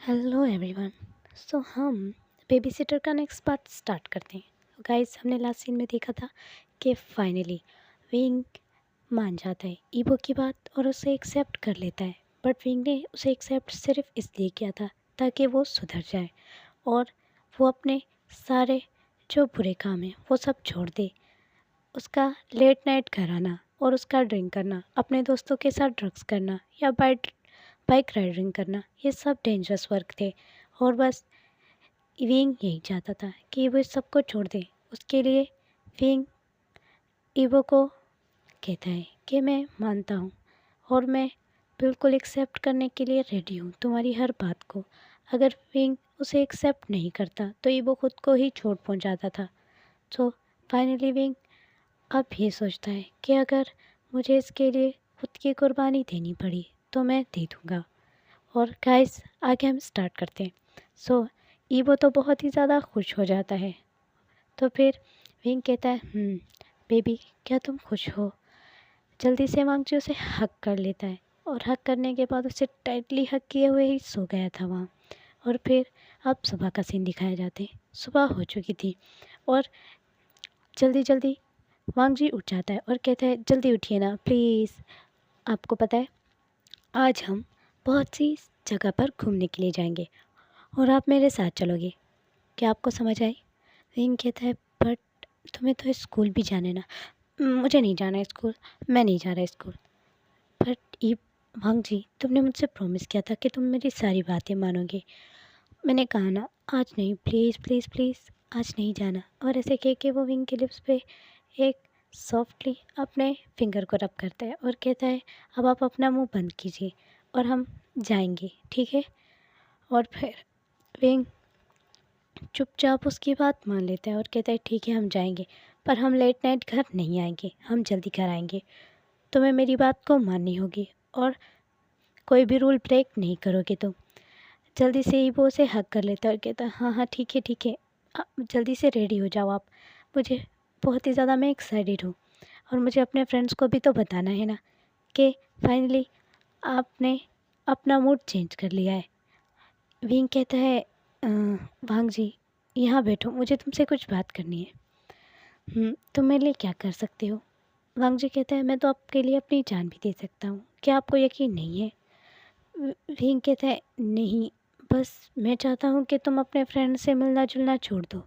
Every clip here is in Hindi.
Hello everyone. सो हम बेबी सिटर का नेक्स्ट पार्ट स्टार्ट करते हैं। गाइस, हमने लास्ट सीन में देखा था कि फाइनली विंग मान जाता है ईबो की बात और उसे एक्सेप्ट कर लेता है। बट विंग ने उसे एक्सेप्ट सिर्फ इसलिए किया था ताकि वो सुधर जाए और वो अपने सारे जो बुरे काम हैं वो सब छोड़ दे। उसका लेट नाइट घर आना और उसका ड्रिंक करना, अपने दोस्तों के साथ ड्रग्स करना या बाइक राइडिंग करना, ये सब डेंजरस वर्क थे। और बस विंग यही चाहता था कि वो इस सबको छोड़ दे। उसके लिए विंग ईवो को कहता है कि मैं मानता हूँ और मैं बिल्कुल एक्सेप्ट करने के लिए रेडी हूँ तुम्हारी हर बात को। अगर विंग उसे एक्सेप्ट नहीं करता तो ईवो खुद को ही चोट पहुँचाता था। तो फाइनली विंग अब ये सोचता है कि अगर मुझे इसके लिए खुद की कुर्बानी देनी पड़ी तो मैं दे दूँगा। और गाइस, आगे हम स्टार्ट करते हैं। सो ईवो तो बहुत ही ज़्यादा खुश हो जाता है। तो फिर विंग कहता है, बेबी क्या तुम खुश हो? जल्दी से वांगजी उसे हक कर लेता है और हक करने के बाद उसे टाइटली हक किए हुए ही सो गया था वहाँ। और फिर अब सुबह का सीन दिखाया जाते हैं। सुबह हो चुकी थी और जल्दी जल्दी वांगजी उठ जाता है और कहता है, जल्दी उठिए ना प्लीज़। आपको पता है आज हम बहुत सी जगह पर घूमने के लिए जाएंगे और आप मेरे साथ चलोगे, क्या आपको समझ आई? विंग कहता है, बट तुम्हें तो स्कूल भी जाना ना। मुझे नहीं जाना है स्कूल, मैं नहीं जा रहा स्कूल। बट ये वांग जी, तुमने मुझसे प्रॉमिस किया था कि तुम मेरी सारी बातें मानोगे। मैंने कहा ना, आज नहीं, प्लीज़ प्लीज़ प्लीज़, आज नहीं जाना। और ऐसे कह के वो विंग के लिप्स पे एक सॉफ्टली अपने फिंगर को रब करता है और कहता है, अब आप अपना मुंह बंद कीजिए और हम जाएंगे, ठीक है? और फिर विंग चुपचाप उसकी बात मान लेता है और कहता है, ठीक है हम जाएंगे, पर हम लेट नाइट घर नहीं आएंगे, हम जल्दी घर आएंगे। तुम्हें मेरी बात को माननी होगी और कोई भी रूल ब्रेक नहीं करोगे तुम। जल्दी से ही वो उसे हक कर लेता है और कहता है, हाँ हाँ ठीक है ठीक है, जल्दी से रेडी हो जाओ आप। मुझे बहुत ही ज़्यादा, मैं एक्साइटेड हूँ और मुझे अपने फ्रेंड्स को भी तो बताना है ना कि फाइनली आपने अपना मूड चेंज कर लिया है। विंग कहता है, भांग जी यहाँ बैठो, मुझे तुमसे कुछ बात करनी है। तुम मेरे लिए क्या कर सकते हो? वांग जी कहता है, मैं तो आपके लिए अपनी जान भी दे सकता हूँ, क्या आपको यकीन नहीं है? विंग कहता है, नहीं, बस मैं चाहता हूँ कि तुम अपने फ्रेंड से मिलना जुलना छोड़ दो।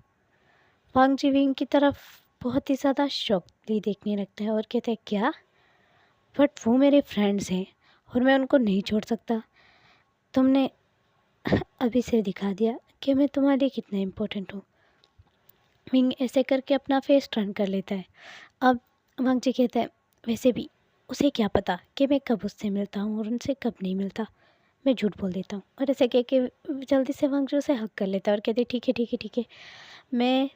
वांग जी विंग की तरफ बहुत ही ज़्यादा शौकली देखने लगता है और कहता है, क्या? बट वो मेरे फ्रेंड्स हैं और मैं उनको नहीं छोड़ सकता। तुमने अभी से दिखा दिया कि मैं तुम्हारे लिए कितना इम्पोर्टेंट हूँ। विंग ऐसे करके अपना फेस टर्न कर लेता है। अब वांग जी कहता है, वैसे भी उसे क्या पता कि मैं कब उससे मिलता हूँ और उनसे कब नहीं मिलता। मैं झूठ बोल देता हूँ। और ऐसे कह के जल्दी से वांग जी उसे हक कर लेता है और कहते, ठीक है ठीक है ठीक है, मैं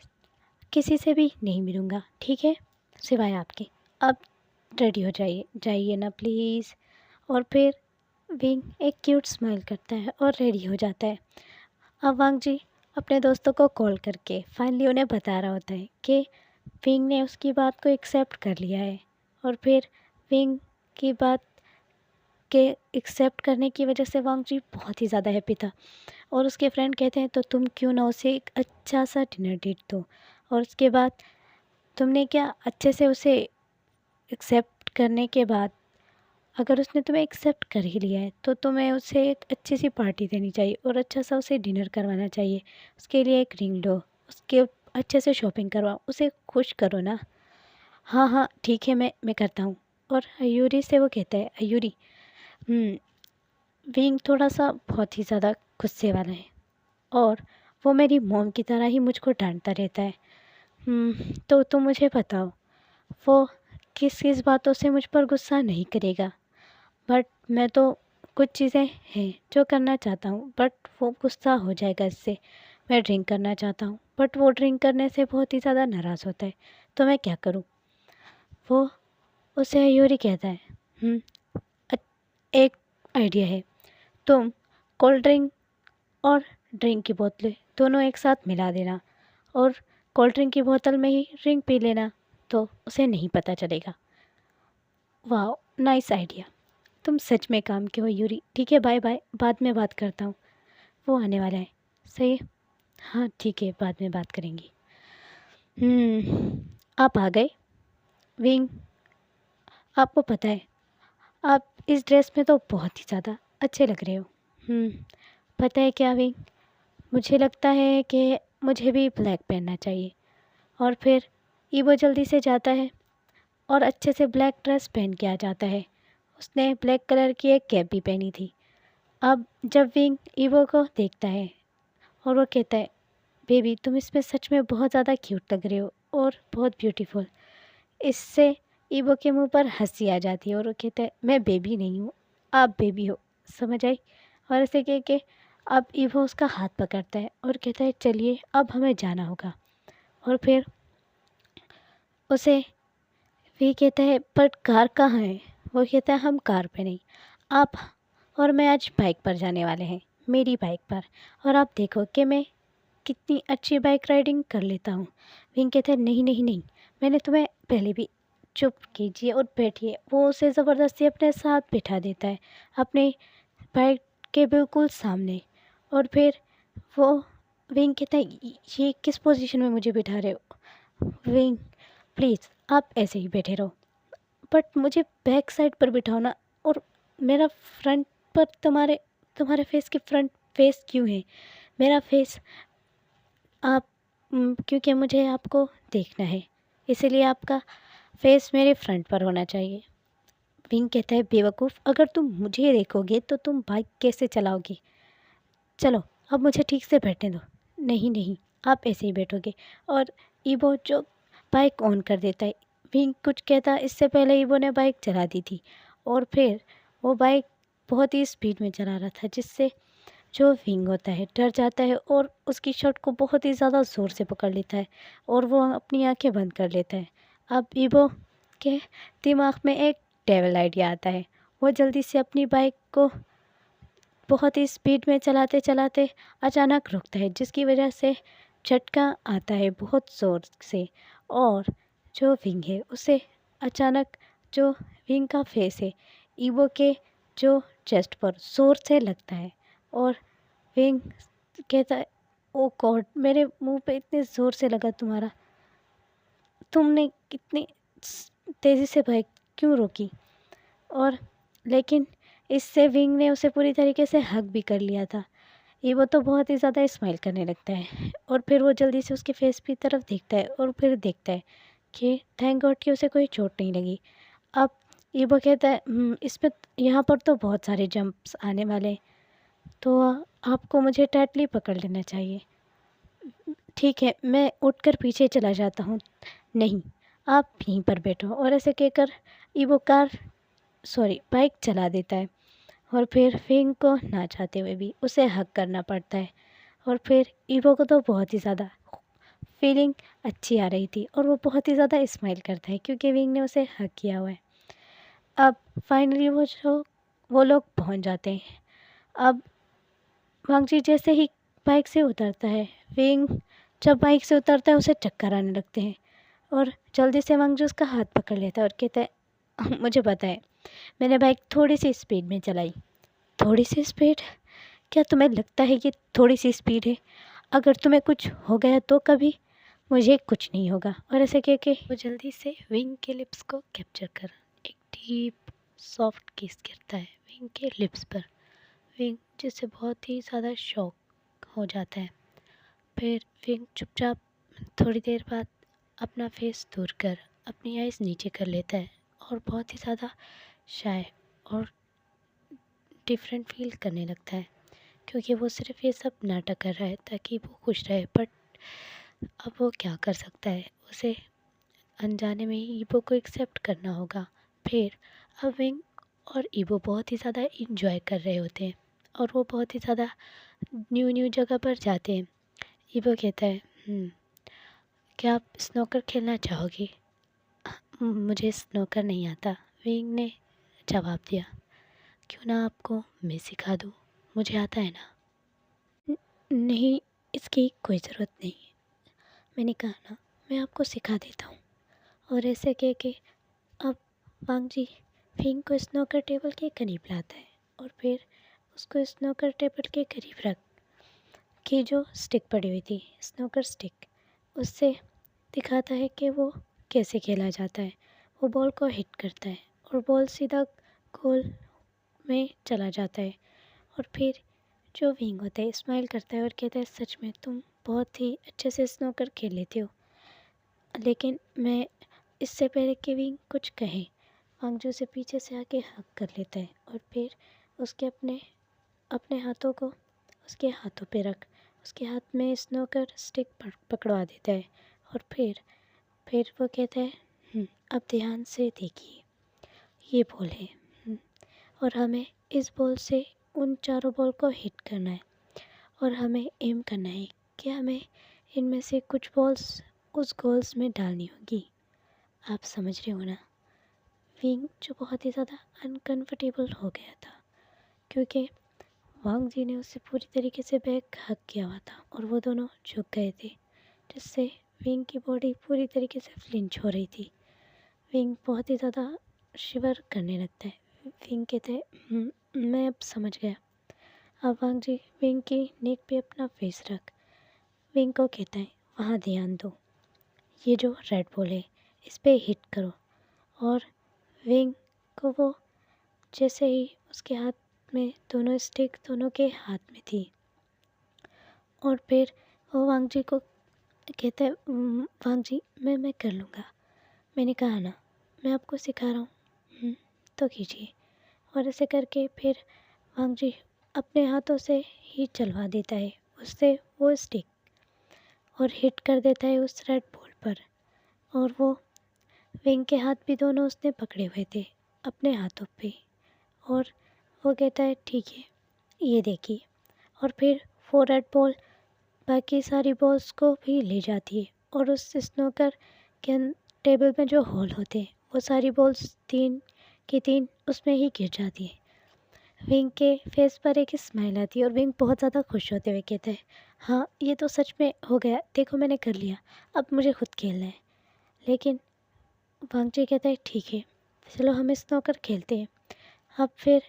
किसी से भी नहीं मिलूँगा, ठीक है, सिवाय आपके। अब रेडी हो जाइए, जाइए ना प्लीज़। और फिर विंग एक क्यूट स्माइल करता है और रेडी हो जाता है। अब वांग जी अपने दोस्तों को कॉल करके फाइनली उन्हें बता रहा होता है कि विंग ने उसकी बात को एक्सेप्ट कर लिया है। और फिर विंग की बात के एक्सेप्ट करने की वजह से वांग जी बहुत ही ज़्यादा हैप्पी था। और उसके फ्रेंड कहते हैं, तो तुम क्यों ना उसे एक अच्छा सा डिनर डेट दो। और उसके बाद तुमने क्या अच्छे से उसे एक्सेप्ट करने के बाद, अगर उसने तुम्हें एक्सेप्ट कर ही लिया है तो तुम्हें उसे एक अच्छी सी पार्टी देनी चाहिए और अच्छा सा उसे डिनर करवाना चाहिए। उसके लिए एक रिंग लो, उसके अच्छे से शॉपिंग करवाओ, उसे खुश करो ना। हाँ हाँ ठीक है, मैं करता हूँ। और अयूरी से वो कहता है, अयूरी, विंग थोड़ा सा बहुत ही ज़्यादा गुस्से वाला है और वो मेरी मॉम की तरह ही मुझको डांटता रहता है। तो तुम मुझे बताओ, वो किस किस बातों से मुझ पर गुस्सा नहीं करेगा? बट मैं तो कुछ चीज़ें हैं जो करना चाहता हूँ, बट वो गुस्सा हो जाएगा इससे। मैं ड्रिंक करना चाहता हूँ बट वो ड्रिंक करने से बहुत ही ज़्यादा नाराज़ होता है, तो मैं क्या करूँ? वो उसे अयूरी कहता है, अ- एक आइडिया है, तुम कोल्ड ड्रिंक और ड्रिंक की बोतलें दोनों एक साथ मिला देना और कोल्ड ड्रिंक की बोतल में ही ड्रिंक पी लेना, तो उसे नहीं पता चलेगा। वाह, नाइस आइडिया, तुम सच में काम के हो यूरी। ठीक है, बाय बाय, बाद में बात करता हूँ। वो आने वाला है। सही है? हाँ ठीक है, बाद में बात करेंगे। आप आ गए विंग। आपको पता है आप इस ड्रेस में तो बहुत ही ज़्यादा अच्छे लग रहे हो। पता है क्या विंग, मुझे लगता है कि मुझे भी ब्लैक पहनना चाहिए। और फिर ईवो जल्दी से जाता है और अच्छे से ब्लैक ड्रेस पहन के आ जाता है। उसने ब्लैक कलर की एक कैप भी पहनी थी। अब जब विंग ईवो को देखता है और वो कहता है, बेबी तुम इसमें सच में बहुत ज़्यादा क्यूट लग रहे हो और बहुत ब्यूटीफुल। इससे ईवो के मुंह पर हंसी आ जाती है और वो कहता है, मैं बेबी नहीं हूँ, आप बेबी हो, समझ आई। और ऐसे कह के अब ईवो उसका हाथ पकड़ता है और कहता है, चलिए अब हमें जाना होगा। और फिर उसे वे कहता है, पर कार कहाँ है। वो कहता है, हम कार पे नहीं, आप और मैं आज बाइक पर जाने वाले हैं, मेरी बाइक पर। और आप देखो कि मैं कितनी अच्छी बाइक राइडिंग कर लेता हूँ। विंग कहता है, नहीं नहीं नहीं, मैंने तुम्हें पहले भी, चुप कीजिए और बैठिए। वो उसे ज़बरदस्ती अपने साथ बिठा देता है अपने बाइक के बिल्कुल सामने। और फिर वो विंग कहता है, ये किस पोजीशन में मुझे बिठा रहे हो। विंग प्लीज़ आप ऐसे ही बैठे रहो, बट मुझे बैक साइड पर बिठाओ ना। और मेरा फ्रंट पर तुम्हारे तुम्हारे फेस के फ्रंट फेस क्यों है। मेरा फेस आप क्योंकि मुझे आपको देखना है, इसीलिए आपका फेस मेरे फ्रंट पर होना चाहिए। विंग कहता है, बेवकूफ़, अगर तुम मुझे देखोगे तो तुम बाइक कैसे चलाओगे। चलो अब मुझे ठीक से बैठने दो। नहीं नहीं, आप ऐसे ही बैठोगे। और ईवो जो बाइक ऑन कर देता है। विंग कुछ कहता, इससे पहले ईवो ने बाइक चला दी थी और फिर वो बाइक बहुत ही स्पीड में चला रहा था, जिससे जो विंग होता है डर जाता है और उसकी शर्ट को बहुत ही ज़्यादा ज़ोर से पकड़ लेता है और वो अपनी आंखें बंद कर लेता है। अब ईवो के दिमाग में एक डेविल आइडिया आता है। वो जल्दी से अपनी बाइक को बहुत ही स्पीड में चलाते चलाते अचानक रुकता है, जिसकी वजह से झटका आता है बहुत ज़ोर से। और जो विंग है उसे अचानक, जो विंग का फेस है ईवो के जो चेस्ट पर ज़ोर से लगता है। और विंग कहता है, ओ गॉड, मेरे मुंह पे इतने ज़ोर से लगा तुम्हारा, तुमने कितनी तेज़ी से बाइक क्यों रोकी। और लेकिन इससे विंग ने उसे पूरी तरीके से हग भी कर लिया था। ये वो तो बहुत ही ज़्यादा स्माइल करने लगता है और फिर वो जल्दी से उसके फेस की तरफ देखता है और फिर देखता है कि थैंक गॉड कि उसे कोई चोट नहीं लगी। अब ये वो कहता है, इसमें यहाँ पर तो बहुत सारे जंप्स आने वाले हैं, तो आपको मुझे टाइटली पकड़ लेना चाहिए। ठीक है, मैं उठकर पीछे चला जाता हूँ। नहीं, आप यहीं पर बैठो। और ऐसे कहकर ईवो बाइक चला देता है। और फिर विंग को ना चाहते हुए भी उसे हग करना पड़ता है। और फिर ईवो को तो बहुत ही ज़्यादा फीलिंग अच्छी आ रही थी और वो बहुत ही ज़्यादा स्माइल करता है क्योंकि विंग ने उसे हग किया हुआ है। अब फाइनली वो लोग पहुंच जाते हैं। अब वांगजी जैसे ही बाइक से उतरता है, विंग जब बाइक से उतरता है उसे चक्कर आने लगते हैं और जल्दी से वांगजी उसका हाथ पकड़ लेता है और कहता है, मुझे पता है, मैंने बाइक थोड़ी सी स्पीड में चलाई। थोड़ी सी स्पीड? क्या तुम्हें लगता है कि थोड़ी सी स्पीड है? अगर तुम्हें कुछ हो गया तो कभी, मुझे कुछ नहीं होगा। और ऐसे कह के वो जल्दी से विंग के लिप्स को कैप्चर कर एक डीप सॉफ्ट किस करता है विंग के लिप्स पर। विंग जिससे बहुत ही ज़्यादा शॉक हो जाता है। फिर विंग चुपचाप थोड़ी देर बाद अपना फेस दूर कर अपनी आइज़ नीचे कर लेता है और बहुत ही ज़्यादा शाय और डिफरेंट फील करने लगता है क्योंकि वो सिर्फ ये सब नाटक कर रहा है ताकि वो खुश रहे। बट अब वो क्या कर सकता है, उसे अनजाने में ही ईवो को एक्सेप्ट करना होगा। फिर अब विंग और ईवो बहुत ही ज़्यादा इंजॉय कर रहे होते हैं और वो बहुत ही ज़्यादा न्यू न्यू जगह पर जाते हैं। ईवो कहता है, क्या आप स्नोकर खेलना चाहोगे? मुझे स्नोकर नहीं आता, विंग ने जवाब दिया। क्यों ना आपको मैं सिखा दूँ, मुझे आता है ना। नहीं, इसकी कोई ज़रूरत नहीं है, मैंने कहा ना, मैं आपको सिखा देता हूँ। और ऐसे कह के अब वांगजी फिंग को स्नोकर टेबल के करीब लाता है और फिर उसको स्नोकर टेबल के करीब रख की जो स्टिक पड़ी हुई थी, स्नूकर स्टिक, उससे दिखाता है कि वो कैसे खेला जाता है। वो बॉल को हिट करता है और बॉल सीधा गोल में चला जाता है। और फिर जो विंग होता है स्माइल करता है और कहता है, सच में तुम बहुत ही अच्छे से स्नूकर खेल लेती हो। लेकिन मैं इससे पहले कि विंग कुछ कहे, वांगजू से पीछे से आके हग कर लेता है और फिर उसके अपने अपने हाथों को उसके हाथों पे रख उसके हाथ में स्नूकर स्टिक पकड़वा देता है। और फिर वो कहता है, अब ध्यान से देखिए, ये बॉल है, और हमें इस बॉल से उन चारों बॉल को हिट करना है और हमें एम करना है कि हमें इनमें से कुछ बॉल्स उस गोल्स में डालनी होगी। आप समझ रहे हो ना। विंग जो बहुत ही ज़्यादा अनकंफर्टेबल हो गया था, क्योंकि वांग जी ने उसे पूरी तरीके से बैक हक किया हुआ था और वो दोनों झुक गए थे, जिससे विंग की बॉडी पूरी तरीके से फ्लिंच हो रही थी। विंग बहुत ही ज़्यादा शिवर करने लगता है। विंग कहते हैं, मैं अब समझ गया। अब वांग जी विंग की नेक पे अपना फेस रख विंग को कहता है, वहाँ ध्यान दो, ये जो रेड बॉल है इस पे हिट करो। और विंग को वो जैसे ही उसके हाथ में दोनों स्टिक दोनों के हाथ में थी, और फिर वो वांग जी को कहता है, वांग जी मैं कर लूँगा, मैंने कहा ना, मैं आपको सिखा रहा हूँ, तो कीजिए। और ऐसे करके फिर वांग जी अपने हाथों से ही चलवा देता है उससे वो स्टिक और हिट कर देता है उस रेड बॉल पर। और वो विंग के हाथ भी दोनों उसने पकड़े हुए थे अपने हाथों पे। और वो कहता है, ठीक है, ये देखिए। और फिर वो रेड बॉल बाकी सारी बॉल्स को भी ले जाती है और उस स्नूकर के टेबल में जो होल होते हैं वो सारी बॉल्स 3 की 3 उसमें ही गिर जाती है। विंग के फेस पर एक स्माइल आती है और विंग बहुत ज़्यादा खुश होते हुए कहते हैं, हाँ ये तो सच में हो गया, देखो मैंने कर लिया, अब मुझे खुद खेलना है। लेकिन वांग जी कहता है, ठीक है, चलो हम स्नूकर खेलते हैं। अब फिर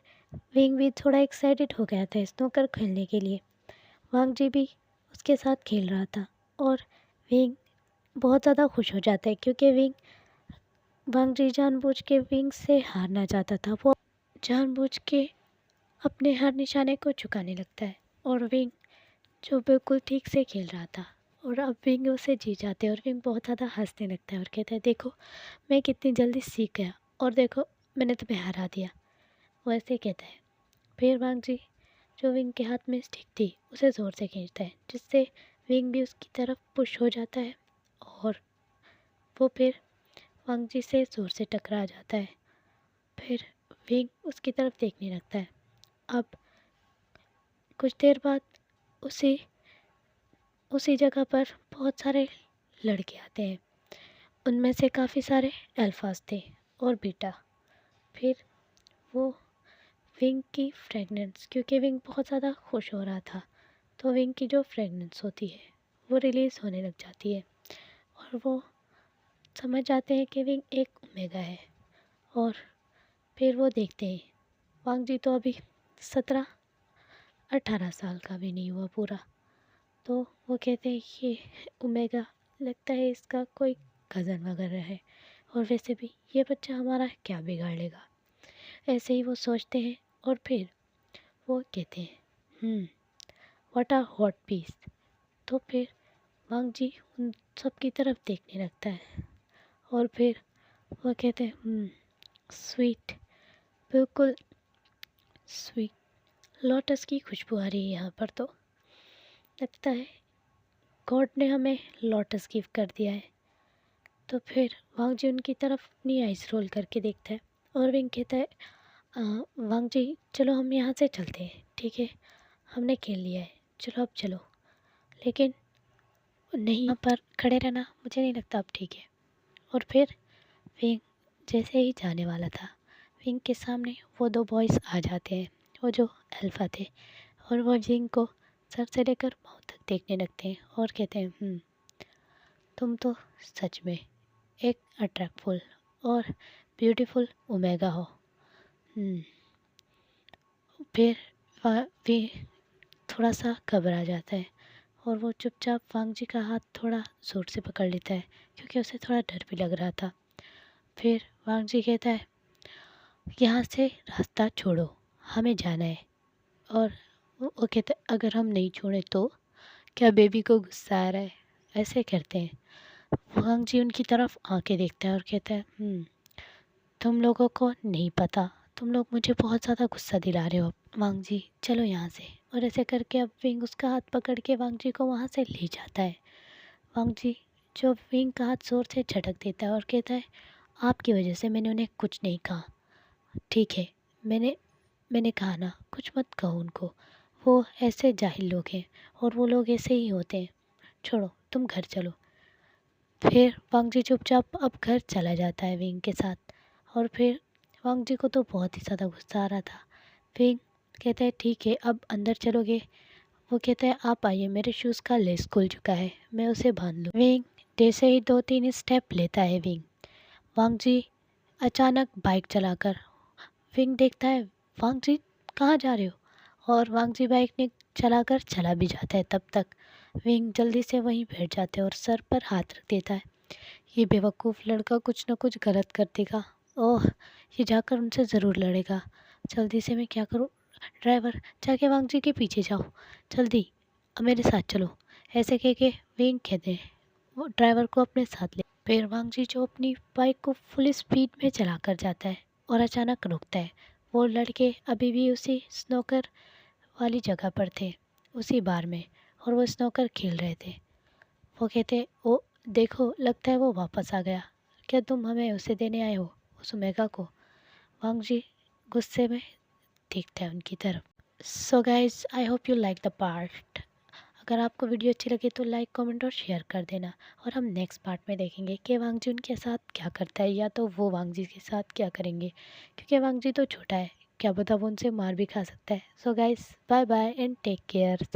विंग भी थोड़ा एक्साइटेड हो गया था स्नूकर खेलने के लिए। वांग जी भी उसके साथ खेल रहा था और विंग बहुत ज़्यादा खुश हो जाता है, क्योंकि वांग जी जानबूझ के विंग से हारना चाहता था। वो जानबूझ के अपने हर निशाने को चुकाने लगता है और विंग जो बिल्कुल ठीक से खेल रहा था, और अब विंग उसे जीत जाते हैं और विंग बहुत ज़्यादा हंसने लगता है और कहता है, देखो मैं कितनी जल्दी सीख गया और देखो मैंने तुम्हें हरा दिया। वो ऐसे कहता है। फिर वांग जी जो विंग के हाथ में स्टिक थी उसे ज़ोर से खींचता है, जिससे विंग भी उसकी तरफ पुश हो जाता है और वो फिर वांग जी से ज़ोर से टकरा जाता है। फिर विंग उसकी तरफ देखने लगता है। अब कुछ देर बाद उसी उसी जगह पर बहुत सारे लड़के आते हैं। उनमें से काफ़ी सारे अल्फाज थे और बीटा। फिर वो विंग की फ्रेगनेंस, क्योंकि विंग बहुत ज़्यादा खुश हो रहा था, तो विंग की जो फ्रेगनेंस होती है वो रिलीज़ होने लग जाती है और वो समझ जाते हैं कि विंग एक ओमेगा है। और फिर वो देखते हैं, वांग जी तो अभी 17-18 साल का भी नहीं हुआ पूरा, तो वो कहते हैं ये ओमेगा लगता है इसका कोई कज़न वगैरह है, और वैसे भी ये बच्चा हमारा क्या बिगाड़ लेगा, ऐसे ही वो सोचते हैं। और फिर वो कहते हैं, व्हाट अ हॉट पीस। तो फिर वांग जी उन सब की तरफ देखने लगता है और फिर वो कहते हैं, स्वीट, बिल्कुल स्वीट लोटस की खुशबू आ रही है यहाँ पर, तो लगता है गॉड ने हमें लोटस गिफ्ट कर दिया है। तो फिर वांग जी उनकी तरफ अपनी आइस रोल करके देखता है और विंग कहता है, वांग जी चलो हम यहाँ से चलते हैं, ठीक है, हमने खेल लिया है, चलो अब चलो। लेकिन नहीं, यहाँ पर खड़े रहना मुझे नहीं लगता अब ठीक है। और फिर विंग जैसे ही जाने वाला था, विंग के सामने वो 2 बॉयज़ आ जाते हैं, वो जो अल्फ़ा थे, और वो विंग को सर से लेकर पाँव तक देखने लगते हैं और कहते हैं, तुम तो सच में एक अट्रैक्टफुल और ब्यूटीफुल ओमेगा हो। फिर वे थोड़ा सा घबरा जाता है और वो चुपचाप वांग जी का हाथ थोड़ा ज़ोर से पकड़ लेता है, क्योंकि उसे थोड़ा डर भी लग रहा था। फिर वांग जी कहता है, यहाँ से रास्ता छोड़ो, हमें जाना है। और वो कहता है, अगर हम नहीं छोड़े तो? क्या बेबी को गुस्सा आ रहा है? ऐसे करते हैं। वांग जी उनकी तरफ आके देखता है और कहता है, तुम लोगों को नहीं पता, तुम लोग मुझे बहुत ज़्यादा गुस्सा दिला रहे हो वांग जी, चलो यहाँ से। और ऐसे करके अब विंग उसका हाथ पकड़ के वांग जी को वहाँ से ले जाता है। वांग जी जो विंग का हाथ ज़ोर से झटक देता है और कहता है, आपकी वजह से मैंने उन्हें कुछ नहीं कहा, ठीक है? मैंने मैंने कहा ना, कुछ मत कहो उनको, वो ऐसे जाहिल लोग हैं और वो लोग ऐसे ही होते हैं, छोड़ो, तुम घर चलो। फिर वांग जी चुपचाप अब घर चला जाता है विंग के साथ। और फिर वांग जी को तो बहुत ही ज़्यादा गुस्सा आ रहा था। विंग कहता है, ठीक है, अब अंदर चलोगे? वो कहता है, आप आइए, मेरे शूज़ का लेस खुल चुका है, मैं उसे बांध लूँ। विंग जैसे ही 2-3 स्टेप लेता है वांग जी अचानक बाइक चलाकर, विंग देखता है, वांग जी कहाँ जा रहे हो? और वांग जी बाइक ने चलाकर चला भी जाता है। तब तक विंग जल्दी से वहीं बैठ जाता है और सर पर हाथ रख देता है। ये बेवकूफ़ लड़का कुछ न कुछ गलत कर देगा। ओह! ये जाकर उनसे ज़रूर लड़ेगा। जल्दी से मैं क्या करूँ? ड्राइवर, जाके वांग जी के पीछे जाओ, जल्दी, अब मेरे साथ चलो। ऐसे कह के विंग कहते हैं वो ड्राइवर को अपने साथ ले। फिर वांग जी जो अपनी बाइक को फुल स्पीड में चलाकर जाता है और अचानक रुकता है। वो लड़के अभी भी उसी स्नूकर वाली जगह पर थे, उसी बार में, और वो स्नूकर खेल रहे थे। वो कहते, ओ देखो, लगता है वो वापस आ गया। क्या तुम हमें उसे देने आए हो, उस ओमेगा को? वांग जी गुस्से में देखता है उनकी तरफ। So guys, I hope you like the part. अगर आपको वीडियो अच्छी लगे तो लाइक, कमेंट और शेयर कर देना। और हम नेक्स्ट पार्ट में देखेंगे कि वांग जी उनके साथ क्या करता है, या तो वो वांग जी के साथ क्या करेंगे, क्योंकि वांग जी तो छोटा है, क्या पता वो उनसे मार भी खा सकता है। So guys, bye bye and take care.